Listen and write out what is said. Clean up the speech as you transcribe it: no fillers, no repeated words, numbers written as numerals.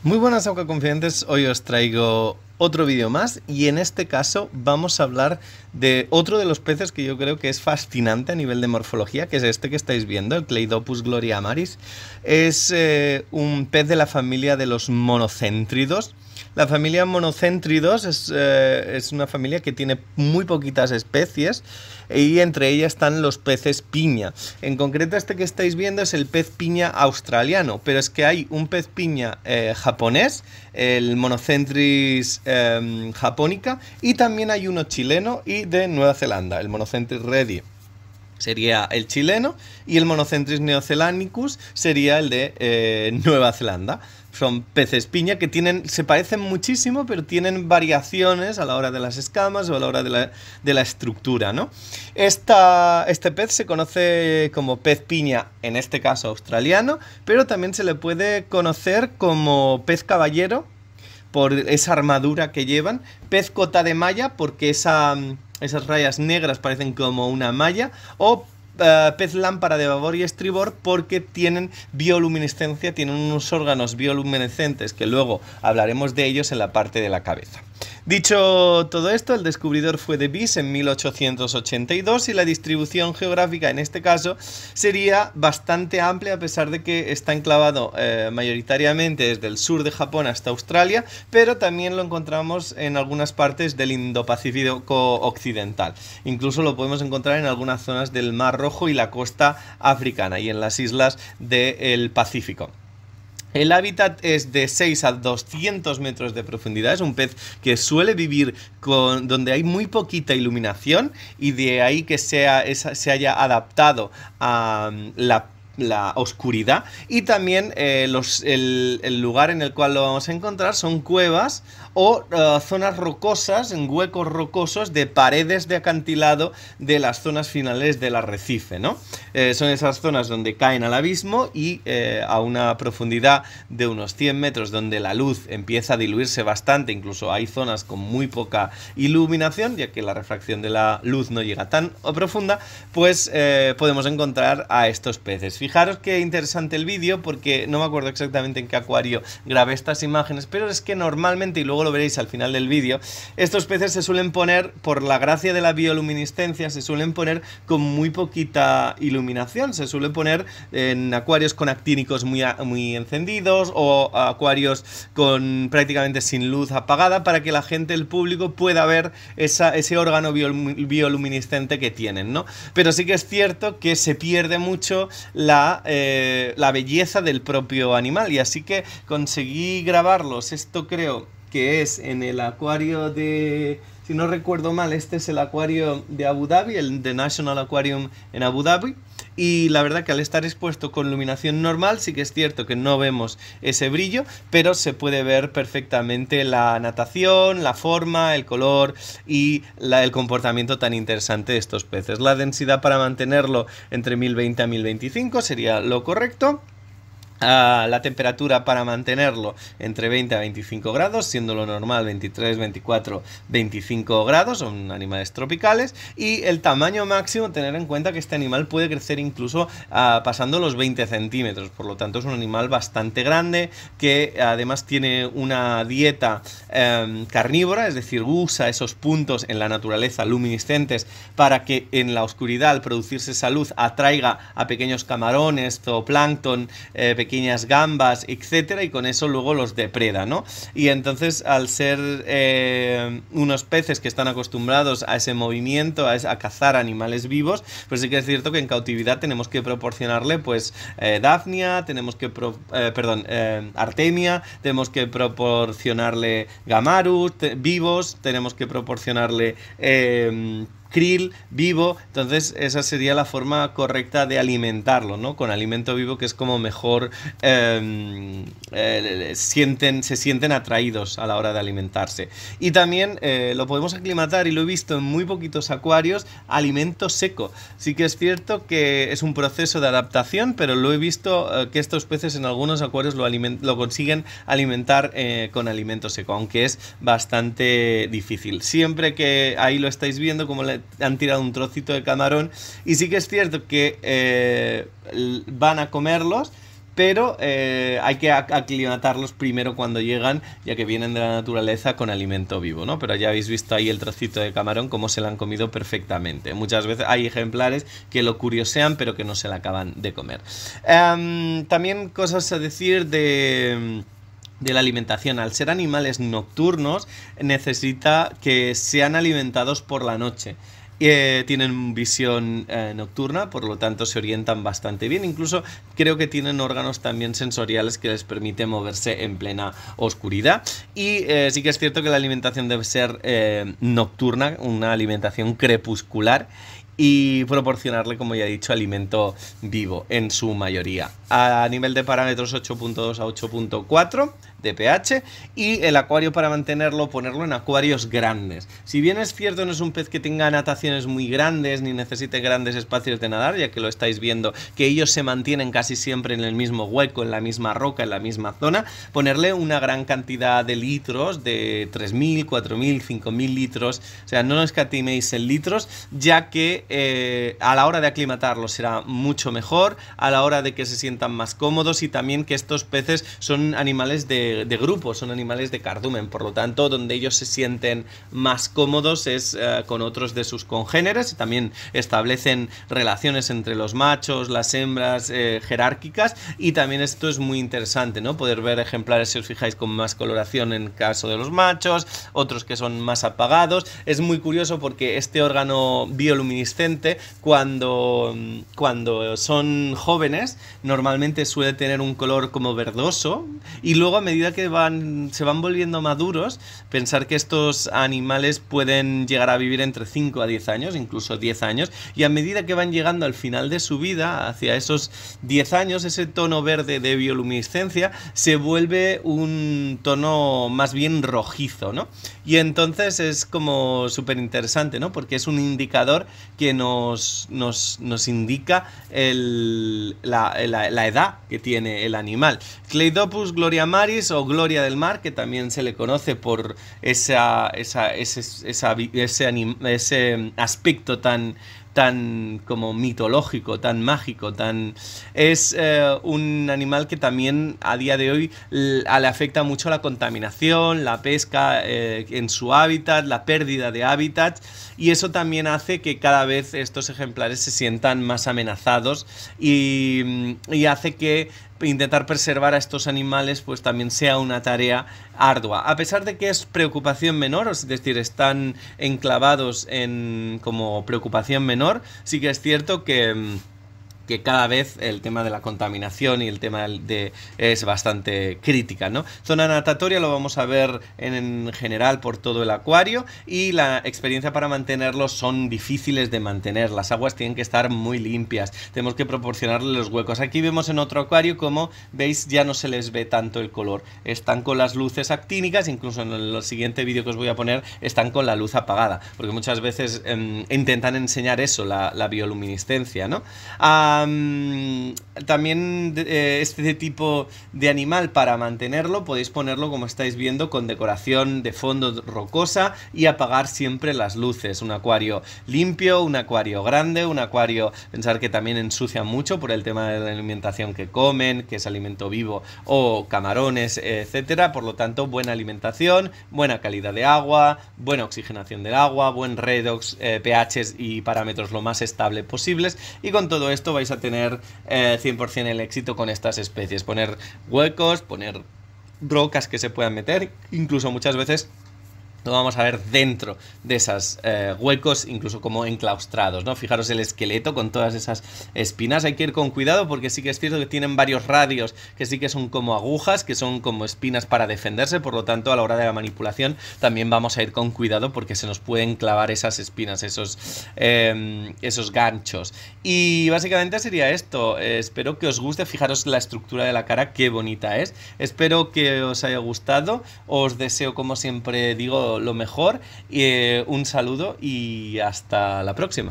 Muy buenas Confidentes, hoy os traigo otro vídeo más y en este caso vamos a hablar de otro de los peces que yo creo que es fascinante a nivel de morfología, que es este que estáis viendo, el Cleidopus gloriamaris. Es un pez de la familia de los monocéntridos. La familia monocéntridos es una familia que tiene muy poquitas especies y entre ellas están los peces piña. En concreto este que estáis viendo es el pez piña australiano, pero es que hay un pez piña japonés, el Monocentris japonica, y también hay uno chileno y de Nueva Zelanda, el Monocentris redii. Sería el chileno y el Monocentris neozelandicus sería el de Nueva Zelanda. Son peces piña que se parecen muchísimo, pero tienen variaciones a la hora de las escamas o a la hora de la estructura, ¿no? Este pez se conoce como pez piña, en este caso australiano, pero también se le puede conocer como pez caballero por esa armadura que llevan, pez cota de malla porque esas rayas negras parecen como una malla, o pez lámpara de babor y estribor porque tienen bioluminiscencia, tienen unos órganos bioluminescentes que luego hablaremos de ellos en la parte de la cabeza. Dicho todo esto, el descubridor fue de Vis en 1882 y la distribución geográfica en este caso sería bastante amplia, a pesar de que está enclavado mayoritariamente desde el sur de Japón hasta Australia, pero también lo encontramos en algunas partes del Indo-Pacífico occidental. Incluso lo podemos encontrar en algunas zonas del Mar Rojo y la costa africana y en las islas del Pacífico. El hábitat es de 6 a 200 metros de profundidad, es un pez que suele vivir donde hay muy poquita iluminación y de ahí que se haya adaptado a la oscuridad. Y también el lugar en el cual lo vamos a encontrar son cuevas o zonas rocosas, en huecos rocosos de paredes de acantilado de las zonas finales del arrecife, ¿no? Son esas zonas donde caen al abismo y a una profundidad de unos 100 metros donde la luz empieza a diluirse bastante, incluso hay zonas con muy poca iluminación, ya que la refracción de la luz no llega tan profunda, pues podemos encontrar a estos peces. Fijaros qué interesante el vídeo, porque no me acuerdo exactamente en qué acuario grabé estas imágenes, pero es que normalmente, y luego lo veréis al final del vídeo, estos peces se suelen poner, por la gracia de la bioluminiscencia, se suelen poner con muy poquita iluminación, se suele poner en acuarios con actínicos muy encendidos o acuarios con prácticamente sin luz apagada, para que la gente, el público, pueda ver ese órgano bioluminiscente que tienen, ¿no? Pero sí que es cierto que se pierde mucho la belleza del propio animal, y así que conseguí grabarlos. Esto creo que es en el acuario de, si no recuerdo mal, este es el acuario de Abu Dhabi, el The National Aquarium en Abu Dhabi. Y la verdad que al estar expuesto con iluminación normal sí que es cierto que no vemos ese brillo, pero se puede ver perfectamente la natación, la forma, el color y el comportamiento tan interesante de estos peces. La densidad para mantenerlo entre 1020 a 1025 sería lo correcto. La temperatura para mantenerlo entre 20 a 25 grados, siendo lo normal 23, 24, 25 grados, son animales tropicales. Y el tamaño máximo, tener en cuenta que este animal puede crecer incluso pasando los 20 centímetros, por lo tanto es un animal bastante grande, que además tiene una dieta carnívora, es decir, usa esos puntos en la naturaleza luminiscentes para que en la oscuridad, al producirse esa luz, atraiga a pequeños camarones, zooplancton, pequeñas gambas, etcétera, y con eso luego los depreda, ¿no? Y entonces, al ser unos peces que están acostumbrados a ese movimiento, a cazar animales vivos, pues sí que es cierto que en cautividad tenemos que proporcionarle, pues, Daphnia, tenemos que Artemia, tenemos que proporcionarle Gamarus vivos, tenemos que proporcionarle krill vivo. Entonces esa sería la forma correcta de alimentarlo, ¿no? Con alimento vivo, que es como mejor se sienten atraídos a la hora de alimentarse. Y también lo podemos aclimatar, y lo he visto en muy poquitos acuarios, alimento seco. Sí que es cierto que es un proceso de adaptación, pero lo he visto que estos peces en algunos acuarios lo consiguen alimentar con alimento seco, aunque es bastante difícil. Siempre que ahí lo estáis viendo como han tirado un trocito de camarón, y sí que es cierto que van a comerlos, pero hay que aclimatarlos primero cuando llegan, ya que vienen de la naturaleza con alimento vivo, ¿no? Pero ya habéis visto ahí el trocito de camarón, cómo se lo han comido perfectamente. Muchas veces hay ejemplares que lo curiosean, pero que no se la acaban de comer. También cosas a decir de la alimentación. Al ser animales nocturnos, necesita que sean alimentados por la noche. Tienen visión nocturna, por lo tanto se orientan bastante bien. Incluso creo que tienen órganos también sensoriales que les permiten moverse en plena oscuridad. Y sí que es cierto que la alimentación debe ser nocturna, una alimentación crepuscular, y proporcionarle, como ya he dicho, alimento vivo en su mayoría. A nivel de parámetros 8.2 a 8.4 de pH, y el acuario, para mantenerlo, ponerlo en acuarios grandes. Si bien es cierto, no es un pez que tenga nataciones muy grandes ni necesite grandes espacios de nadar, ya que lo estáis viendo que ellos se mantienen casi siempre en el mismo hueco, en la misma roca, en la misma zona, ponerle una gran cantidad de litros, de 3.000, 4.000, 5.000 litros, o sea, no escatiméis en litros, ya que a la hora de aclimatarlos será mucho mejor, a la hora de que se sientan más cómodos, y también que estos peces son animales de grupo, son animales de cardumen, por lo tanto donde ellos se sienten más cómodos es con otros de sus congéneres. También establecen relaciones entre los machos, las hembras, jerárquicas, y también esto es muy interesante, ¿no? Poder ver ejemplares, si os fijáis, con más coloración en caso de los machos, otros que son más apagados. Es muy curioso porque este órgano bioluminiscente, cuando son jóvenes, normalmente suele tener un color como verdoso, y luego a medida que se van volviendo maduros, pensar que estos animales pueden llegar a vivir entre 5 a 10 años, incluso 10 años, y a medida que van llegando al final de su vida, hacia esos 10 años, ese tono verde de bioluminiscencia se vuelve un tono más bien rojizo, ¿no? Y entonces es como súper interesante, ¿no? Porque es un indicador que nos indica la edad que tiene el animal. Claydopus gloriamaris, o gloria del mar, que también se le conoce por ese aspecto tan como mitológico, tan mágico, es un animal que también a día de hoy le afecta mucho la contaminación, la pesca en su hábitat, la pérdida de hábitat, y eso también hace que cada vez estos ejemplares se sientan más amenazados, y hace que intentar preservar a estos animales pues también sea una tarea ardua, a pesar de que es preocupación menor, es decir, están enclavados como preocupación menor. Sí que es cierto que cada vez el tema de la contaminación y el tema es bastante crítica, ¿no? Zona natatoria lo vamos a ver en general por todo el acuario, y la experiencia para mantenerlos son difíciles de mantener. Las aguas tienen que estar muy limpias, tenemos que proporcionarles los huecos. Aquí vemos en otro acuario, como veis, ya no se les ve tanto el color, están con las luces actínicas, incluso en el siguiente vídeo que os voy a poner están con la luz apagada, porque muchas veces intentan enseñar eso, la bioluminiscencia, ¿no? También este tipo de animal, para mantenerlo, podéis ponerlo, como estáis viendo, con decoración de fondo rocosa, y apagar siempre las luces. Un acuario limpio, un acuario grande, un acuario, pensar que también ensucia mucho por el tema de la alimentación que comen, que es alimento vivo o camarones, etcétera. Por lo tanto, buena alimentación, buena calidad de agua, buena oxigenación del agua, buen redox, pHs y parámetros lo más estable posibles, y con todo esto vais a tener 100% el éxito con estas especies. Poner huecos, poner rocas que se puedan meter, incluso muchas veces lo vamos a ver dentro de esos huecos, incluso como enclaustrados, ¿no? Fijaros el esqueleto con todas esas espinas. Hay que ir con cuidado, porque sí que es cierto que tienen varios radios que sí que son como agujas, que son como espinas para defenderse. Por lo tanto, a la hora de la manipulación también vamos a ir con cuidado, porque se nos pueden clavar esas espinas, esos ganchos. Y básicamente sería esto. Espero que os guste. Fijaros la estructura de la cara, qué bonita es. Espero que os haya gustado. Os deseo, como siempre digo, lo mejor. Un saludo y hasta la próxima.